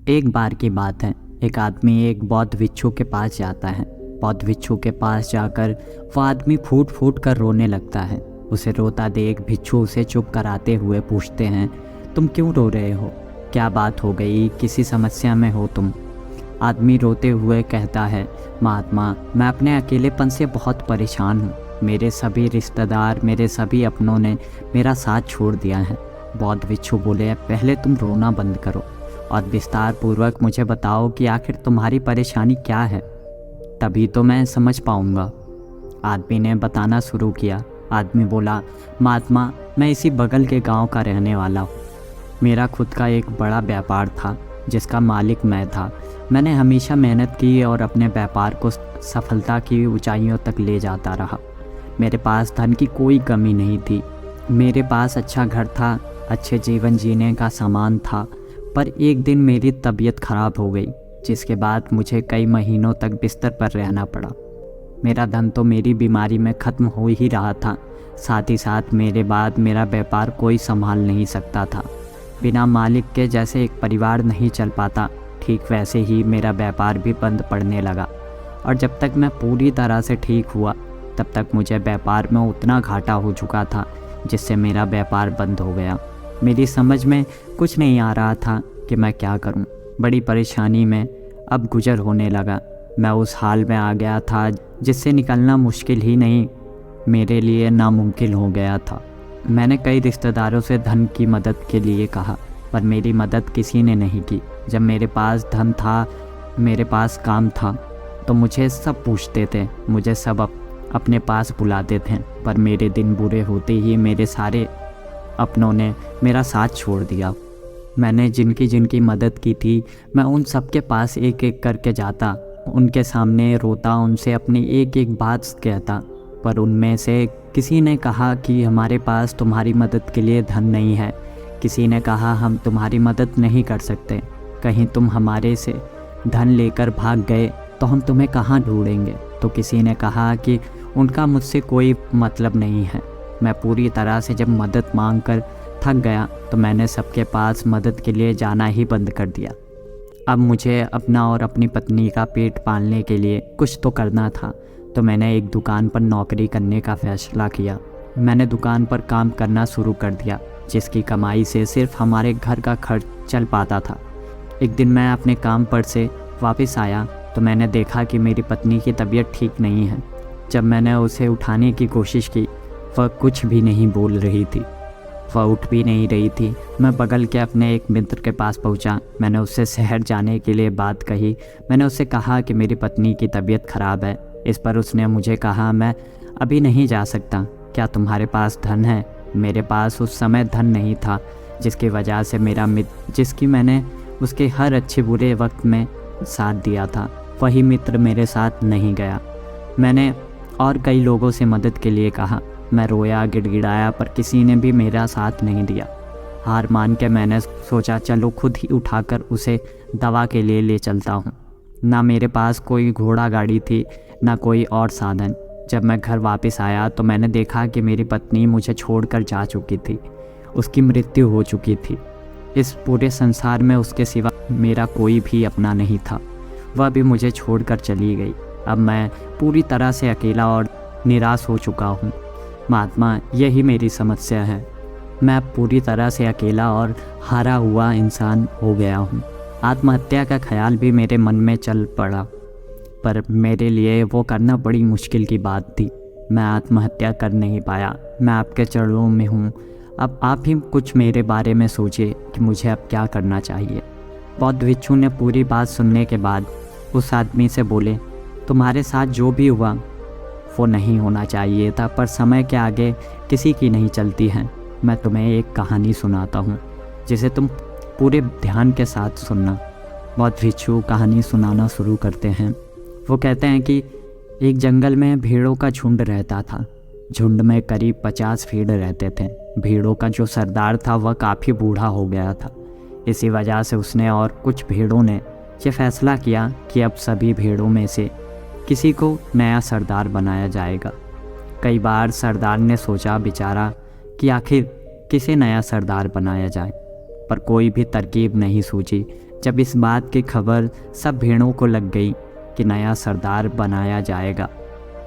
एक बार की बात है, एक आदमी एक बौद्ध भिक्षु के पास जाता है। बौद्ध भिक्षु के पास जाकर वह आदमी फूट फूट कर रोने लगता है। उसे रोता देख भिक्षु उसे चुप कराते हुए पूछते हैं, तुम क्यों रो रहे हो? क्या बात हो गई? किसी समस्या में हो तुम? आदमी रोते हुए कहता है, महात्मा, मैं अपने अकेलेपन से बहुत परेशान हूँ। मेरे सभी रिश्तेदार, मेरे सभी अपनों ने मेरा साथ छोड़ दिया है। बौद्ध भिक्षु बोले, पहले तुम रोना बंद करो और विस्तार पूर्वक मुझे बताओ कि आखिर तुम्हारी परेशानी क्या है, तभी तो मैं समझ पाऊंगा। आदमी ने बताना शुरू किया। आदमी बोला, महात्मा, मैं इसी बगल के गांव का रहने वाला हूँ। मेरा खुद का एक बड़ा व्यापार था जिसका मालिक मैं था। मैंने हमेशा मेहनत की और अपने व्यापार को सफलता की ऊंचाइयों तक ले जाता रहा। मेरे पास धन की कोई कमी नहीं थी। मेरे पास अच्छा घर था, अच्छे जीवन जीने का सामान था। पर एक दिन मेरी तबीयत खराब हो गई, जिसके बाद मुझे कई महीनों तक बिस्तर पर रहना पड़ा। मेरा धन तो मेरी बीमारी में ख़त्म हो ही रहा था, साथ ही साथ मेरे बाद मेरा व्यापार कोई संभाल नहीं सकता था। बिना मालिक के जैसे एक परिवार नहीं चल पाता, ठीक वैसे ही मेरा व्यापार भी बंद पड़ने लगा। और जब तक मैं पूरी तरह से ठीक हुआ, तब तक मुझे व्यापार में उतना घाटा हो चुका था जिससे मेरा व्यापार बंद हो गया। मेरी समझ में कुछ नहीं आ रहा था कि मैं क्या करूं। बड़ी परेशानी में अब गुजर होने लगा। मैं उस हाल में आ गया था जिससे निकलना मुश्किल ही नहीं, मेरे लिए नामुमकिन हो गया था। मैंने कई रिश्तेदारों से धन की मदद के लिए कहा, पर मेरी मदद किसी ने नहीं की। जब मेरे पास धन था, मेरे पास काम था, तो मुझे सब पूछते थे, मुझे सब अपने पास बुलाते थे। पर मेरे दिन बुरे होते ही मेरे सारे अपनों ने मेरा साथ छोड़ दिया। मैंने जिनकी जिनकी मदद की थी, मैं उन सब के पास एक एक करके जाता, उनके सामने रोता, उनसे अपनी एक एक बात कहता। पर उनमें से किसी ने कहा कि हमारे पास तुम्हारी मदद के लिए धन नहीं है। किसी ने कहा, हम तुम्हारी मदद नहीं कर सकते। कहीं तुम हमारे से धन लेकर भाग गए तो हम तुम्हें कहाँ ढूंढेंगे? तो किसी ने कहा कि उनका मुझसे कोई मतलब नहीं है। मैं पूरी तरह से जब मदद मांगकर थक गया तो मैंने सबके पास मदद के लिए जाना ही बंद कर दिया। अब मुझे अपना और अपनी पत्नी का पेट पालने के लिए कुछ तो करना था, तो मैंने एक दुकान पर नौकरी करने का फैसला किया। मैंने दुकान पर काम करना शुरू कर दिया, जिसकी कमाई से सिर्फ हमारे घर का खर्च चल पाता था। एक दिन मैं अपने काम पर से वापस आया तो मैंने देखा कि मेरी पत्नी की तबीयत ठीक नहीं है। जब मैंने उसे उठाने की कोशिश की, वह कुछ भी नहीं बोल रही थी, वह उठ भी नहीं रही थी। मैं बगल के अपने एक मित्र के पास पहुंचा। मैंने उससे शहर जाने के लिए बात कही। मैंने उससे कहा कि मेरी पत्नी की तबीयत ख़राब है। इस पर उसने मुझे कहा, मैं अभी नहीं जा सकता। क्या तुम्हारे पास धन है? मेरे पास उस समय धन नहीं था, जिसकी वजह से मेरा मित्र, जिसकी मैंने उसके हर अच्छे बुरे वक्त में साथ दिया था, वही मित्र मेरे साथ नहीं गया। मैंने और कई लोगों से मदद के लिए कहा। मैं रोया, गिड़गिड़ाया, पर किसी ने भी मेरा साथ नहीं दिया। हार मान के मैंने सोचा, चलो खुद ही उठाकर उसे दवा के लिए ले चलता हूँ। ना मेरे पास कोई घोड़ा गाड़ी थी, ना कोई और साधन। जब मैं घर वापस आया तो मैंने देखा कि मेरी पत्नी मुझे छोड़कर जा चुकी थी। उसकी मृत्यु हो चुकी थी। इस पूरे संसार में उसके सिवा मेरा कोई भी अपना नहीं था। वह भी मुझे छोड़कर चली गई। अब मैं पूरी तरह से अकेला और निराश हो चुका हूँ। महात्मा, यही मेरी समस्या है। मैं अब पूरी तरह से अकेला और हारा हुआ इंसान हो गया हूँ। आत्महत्या का ख्याल भी मेरे मन में चल पड़ा, पर मेरे लिए वो करना बड़ी मुश्किल की बात थी। मैं आत्महत्या कर नहीं पाया। मैं आपके चरणों में हूँ। अब आप ही कुछ मेरे बारे में सोचिए कि मुझे अब क्या करना चाहिए। बौद्ध भिक्षु ने पूरी बात सुनने के बाद उस आदमी से बोले, तुम्हारे साथ जो भी हुआ वो नहीं होना चाहिए था, पर समय के आगे किसी की नहीं चलती है। मैं तुम्हें एक कहानी सुनाता हूँ, जिसे तुम पूरे ध्यान के साथ सुनना। बौद्ध भिक्षु कहानी सुनाना शुरू करते हैं। वो कहते हैं कि एक जंगल में भेड़ों का झुंड रहता था। झुंड में करीब 50 भेड़ रहते थे। भेड़ों का जो सरदार था वह काफ़ी बूढ़ा हो गया था। इसी वजह से उसने और कुछ भेड़ों ने ये फैसला किया कि अब सभी भेड़ों में से किसी को नया सरदार बनाया जाएगा। कई बार सरदार ने सोचा बेचारा कि आखिर किसे नया सरदार बनाया जाए, पर कोई भी तरकीब नहीं सूझी। जब इस बात की खबर सब भेड़ों को लग गई कि नया सरदार बनाया जाएगा,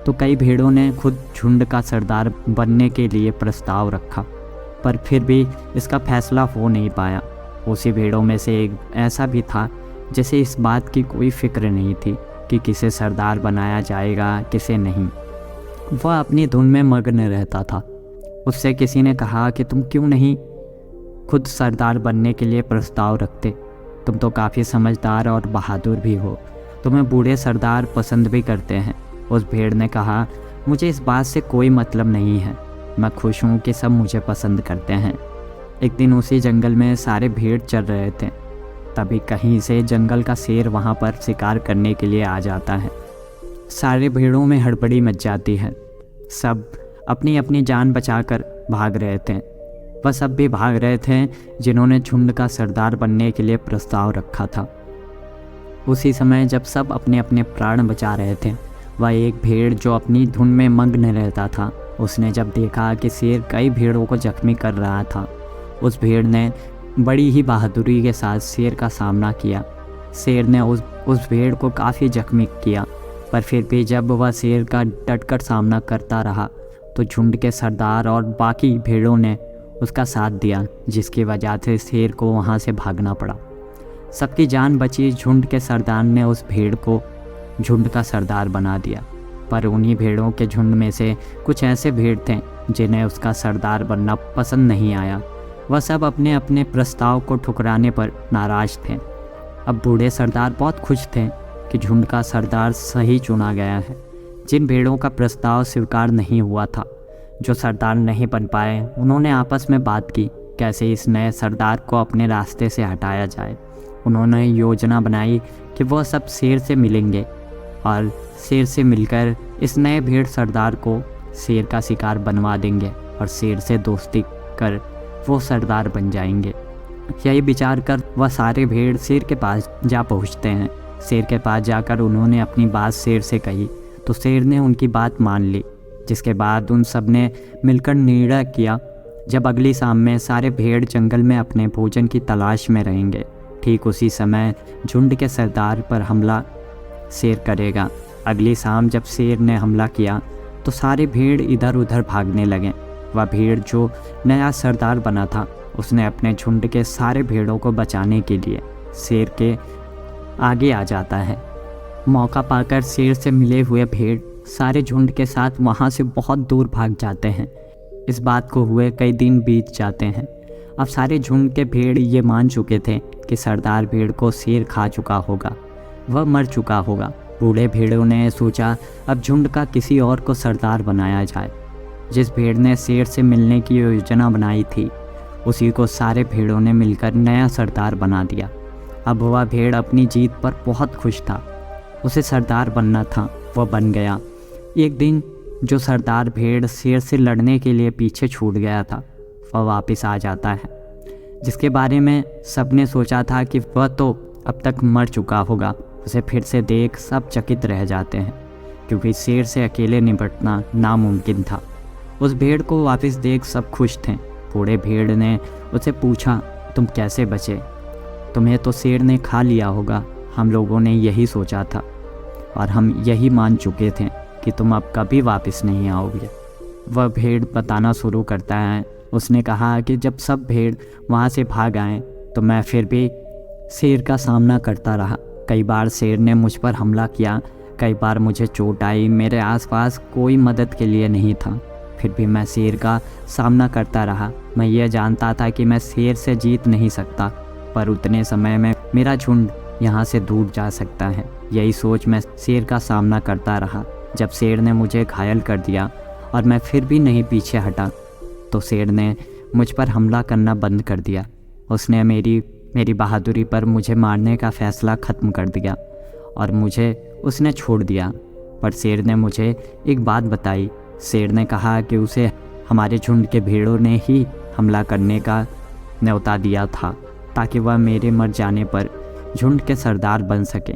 तो कई भेड़ों ने खुद झुंड का सरदार बनने के लिए प्रस्ताव रखा, पर फिर भी इसका फैसला हो नहीं पाया। उसी भेड़ों में से एक ऐसा भी था जिसे इस बात की कोई फिक्र नहीं थी कि किसे सरदार बनाया जाएगा, किसे नहीं। वह अपनी धुन में मग्न रहता था। उससे किसी ने कहा कि तुम क्यों नहीं खुद सरदार बनने के लिए प्रस्ताव रखते? तुम तो काफ़ी समझदार और बहादुर भी हो, तुम्हें बूढ़े सरदार पसंद भी करते हैं। उस भेड़ ने कहा, मुझे इस बात से कोई मतलब नहीं है, मैं खुश हूँ कि सब मुझे पसंद करते हैं। एक दिन उसी जंगल में सारे भेड़ चल रहे थे, तभी कहीं से जंगल का शेर वहाँ पर शिकार करने के लिए आ जाता है। सारे भेड़ों में हड़बड़ी मच जाती है। सब अपनी अपनी जान बचाकर भाग रहे थे। वह सब भी भाग रहे थे जिन्होंने झुंड का सरदार बनने के लिए प्रस्ताव रखा था। उसी समय जब सब अपने अपने प्राण बचा रहे थे, वह एक भेड़ जो अपनी धुन में मग्न रहता था, उसने जब देखा कि शेर कई भेड़ों को जख्मी कर रहा था, उस भेड़ ने बड़ी ही बहादुरी के साथ शेर का सामना किया। शेर ने उस भेड़ को काफ़ी जख्मी किया, पर फिर भी जब वह शेर का डटकर सामना करता रहा तो झुंड के सरदार और बाकी भेड़ों ने उसका साथ दिया, जिसकी वजह से शेर को वहाँ से भागना पड़ा। सबकी जान बची। झुंड के सरदार ने उस भेड़ को झुंड का सरदार बना दिया, पर उन्हीं भेड़ों के झुंड में से कुछ ऐसे भेड़ थे जिन्हें उसका सरदार बनना पसंद नहीं आया। वह सब अपने अपने प्रस्ताव को ठुकराने पर नाराज़ थे। अब बूढ़े सरदार बहुत खुश थे कि झुंड का सरदार सही चुना गया है। जिन भेड़ों का प्रस्ताव स्वीकार नहीं हुआ था, जो सरदार नहीं बन पाए, उन्होंने आपस में बात की कैसे इस नए सरदार को अपने रास्ते से हटाया जाए। उन्होंने योजना बनाई कि वह सब शेर से मिलेंगे और शेर से मिलकर इस नए भेड़ सरदार को शेर का शिकार बनवा देंगे और शेर से दोस्ती कर वो सरदार बन जाएंगे। यही विचार कर वह सारे भेड़ शेर के पास जा पहुंचते हैं। शेर के पास जाकर उन्होंने अपनी बात शेर से कही तो शेर ने उनकी बात मान ली, जिसके बाद उन सब ने मिलकर निर्णय किया जब अगली शाम में सारे भेड़ जंगल में अपने भोजन की तलाश में रहेंगे, ठीक उसी समय झुंड के सरदार पर हमला शेर करेगा। अगली शाम जब शेर ने हमला किया तो सारे भेड़ इधर उधर भागने लगे। वह भेड़ जो नया सरदार बना था, उसने अपने झुंड के सारे भेड़ों को बचाने के लिए शेर के आगे आ जाता है। मौका पाकर शेर से मिले हुए भेड़ सारे झुंड के साथ वहाँ से बहुत दूर भाग जाते हैं। इस बात को हुए कई दिन बीत जाते हैं। अब सारे झुंड के भेड़ ये मान चुके थे कि सरदार भेड़ को शेर खा चुका होगा, वह मर चुका होगा। बूढ़े भेड़ों ने सोचा अब झुंड का किसी और को सरदार बनाया जाए। जिस भेड़ ने शेर से मिलने की योजना बनाई थी, उसी को सारे भेड़ों ने मिलकर नया सरदार बना दिया। अब वह भेड़ अपनी जीत पर बहुत खुश था। उसे सरदार बनना था, वह बन गया। एक दिन जो सरदार भेड़ शेर से लड़ने के लिए पीछे छूट गया था, वह वापस आ जाता है, जिसके बारे में सबने सोचा था कि वह तो अब तक मर चुका होगा। उसे फिर से देख सब चकित रह जाते हैं, क्योंकि शेर से अकेले निपटना नामुमकिन था। उस भेड़ को वापस देख सब खुश थे। बूढ़े भेड़ ने उसे पूछा, तुम कैसे बचे? तुम्हें तो शेर ने खा लिया होगा। हम लोगों ने यही सोचा था और हम यही मान चुके थे कि तुम अब कभी वापस नहीं आओगे। वह भेड़ बताना शुरू करता है। उसने कहा कि जब सब भेड़ वहाँ से भाग आए तो मैं फिर भी शेर का सामना करता रहा। कई बार शेर ने मुझ पर हमला किया, कई बार मुझे चोट आई, मेरे आसपास कोई मदद के लिए नहीं था, फिर भी मैं शेर का सामना करता रहा। मैं ये जानता था कि मैं शेर से जीत नहीं सकता, पर उतने समय में मेरा झुंड यहाँ से दूर जा सकता है। यही सोच मैं शेर का सामना करता रहा। जब शेर ने मुझे घायल कर दिया और मैं फिर भी नहीं पीछे हटा, तो शेर ने मुझ पर हमला करना बंद कर दिया। उसने मेरी बहादुरी पर मुझे मारने का फ़ैसला ख़त्म कर दिया और मुझे उसने छोड़ दिया। पर शेर ने मुझे एक बात बताई। शेर ने कहा कि उसे हमारे झुंड के भेड़ों ने ही हमला करने का न्योता दिया था, ताकि वह मेरे मर जाने पर झुंड के सरदार बन सके।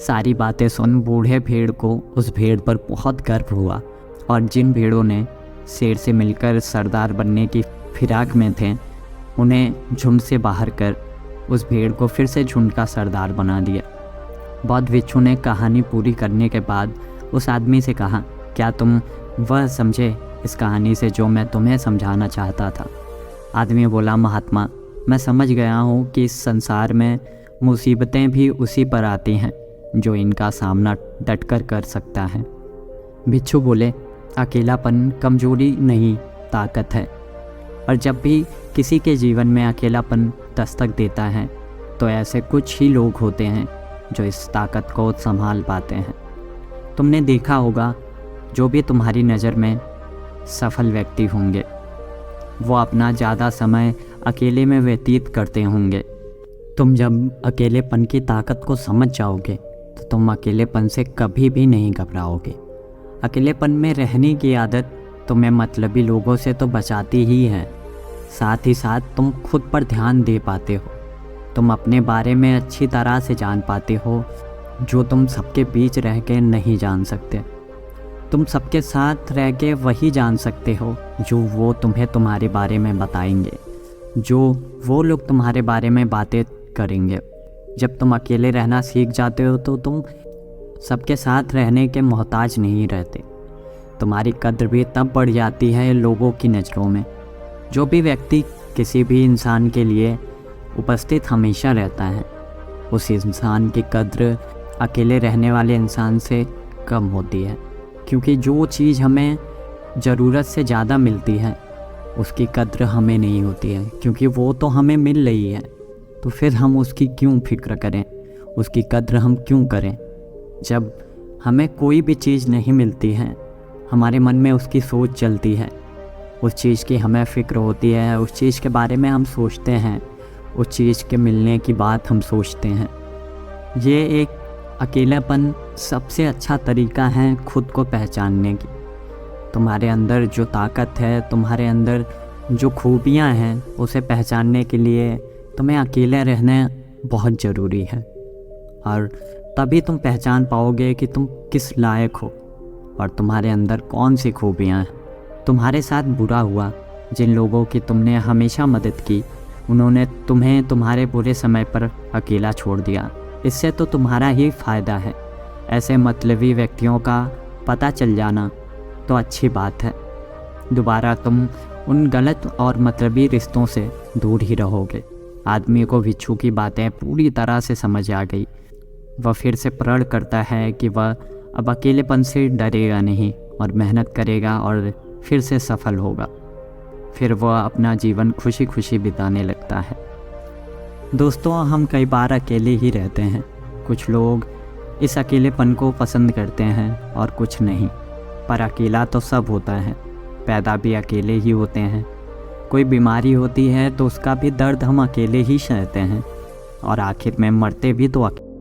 सारी बातें सुन बूढ़े भेड़ को उस भेड़ पर बहुत गर्व हुआ, और जिन भेड़ों ने शेर से मिलकर सरदार बनने की फिराक में थे, उन्हें झुंड से बाहर कर उस भेड़ को फिर से झुंड का सरदार बना दिया। बौद्ध भिक्षु ने कहानी पूरी करने के बाद उस आदमी से कहा, क्या तुम वह समझे इस कहानी से जो मैं तुम्हें समझाना चाहता था? आदमी बोला, महात्मा, मैं समझ गया हूँ कि इस संसार में मुसीबतें भी उसी पर आती हैं जो इनका सामना डटकर कर सकता है। भिक्षु बोले, अकेलापन कमजोरी नहीं, ताकत है। और जब भी किसी के जीवन में अकेलापन दस्तक देता है तो ऐसे कुछ ही लोग होते हैं जो इस ताकत को संभाल पाते हैं। तुमने देखा होगा, जो भी तुम्हारी नज़र में सफल व्यक्ति होंगे वो अपना ज़्यादा समय अकेले में व्यतीत करते होंगे। तुम जब अकेलेपन की ताकत को समझ जाओगे तो तुम अकेलेपन से कभी भी नहीं घबराओगे। अकेलेपन में रहने की आदत तुम्हें मतलबी लोगों से तो बचाती ही है, साथ ही साथ तुम खुद पर ध्यान दे पाते हो। तुम अपने बारे में अच्छी तरह से जान पाते हो जो तुम सबके बीच रह के नहीं जान सकते। तुम सबके साथ रह के वही जान सकते हो जो वो तुम्हें तुम्हारे बारे में बताएंगे, जो वो लोग तुम्हारे बारे में बातें करेंगे। जब तुम अकेले रहना सीख जाते हो तो तुम सबके साथ रहने के मोहताज नहीं रहते। तुम्हारी कद्र भी तब बढ़ जाती है लोगों की नज़रों में। जो भी व्यक्ति किसी भी इंसान के लिए उपस्थित हमेशा रहता है, उस इंसान की कद्र अकेले रहने वाले इंसान से कम होती है, क्योंकि जो चीज़ हमें ज़रूरत से ज़्यादा मिलती है उसकी कद्र हमें नहीं होती है, क्योंकि वो तो हमें मिल रही है। तो फिर हम उसकी क्यों फिक्र करें, उसकी कद्र हम क्यों करें? जब हमें कोई भी चीज़ नहीं मिलती है, हमारे मन में उसकी सोच चलती है, उस चीज़ की हमें फ़िक्र होती है, उस चीज़ के बारे में हम सोचते हैं, उस चीज़ के मिलने की बात हम सोचते हैं। ये एक अकेलापन सबसे अच्छा तरीका है खुद को पहचानने की। तुम्हारे अंदर जो ताकत है, तुम्हारे अंदर जो खूबियाँ हैं, उसे पहचानने के लिए तुम्हें अकेले रहना बहुत ज़रूरी है। और तभी तुम पहचान पाओगे कि तुम किस लायक हो और तुम्हारे अंदर कौन सी खूबियाँ हैं। तुम्हारे साथ बुरा हुआ, जिन लोगों की तुमने हमेशा मदद की, उन्होंने तुम्हें तुम्हारे बुरे समय पर अकेला छोड़ दिया। इससे तो तुम्हारा ही फ़ायदा है। ऐसे मतलबी व्यक्तियों का पता चल जाना तो अच्छी बात है। दोबारा तुम उन गलत और मतलबी रिश्तों से दूर ही रहोगे। आदमी को भिक्षु की बातें पूरी तरह से समझ आ गई। वह फिर से प्रण करता है कि वह अब अकेलेपन से डरेगा नहीं और मेहनत करेगा और फिर से सफल होगा। फिर वह अपना जीवन खुशी खुशी बिताने लगता है। दोस्तों, हम कई बार अकेले ही रहते हैं। कुछ लोग इस अकेलेपन को पसंद करते हैं और कुछ नहीं, पर अकेला तो सब होता है। पैदा भी अकेले ही होते हैं। कोई बीमारी होती है तो उसका भी दर्द हम अकेले ही सहते हैं और आखिर में मरते भी तो अकेले।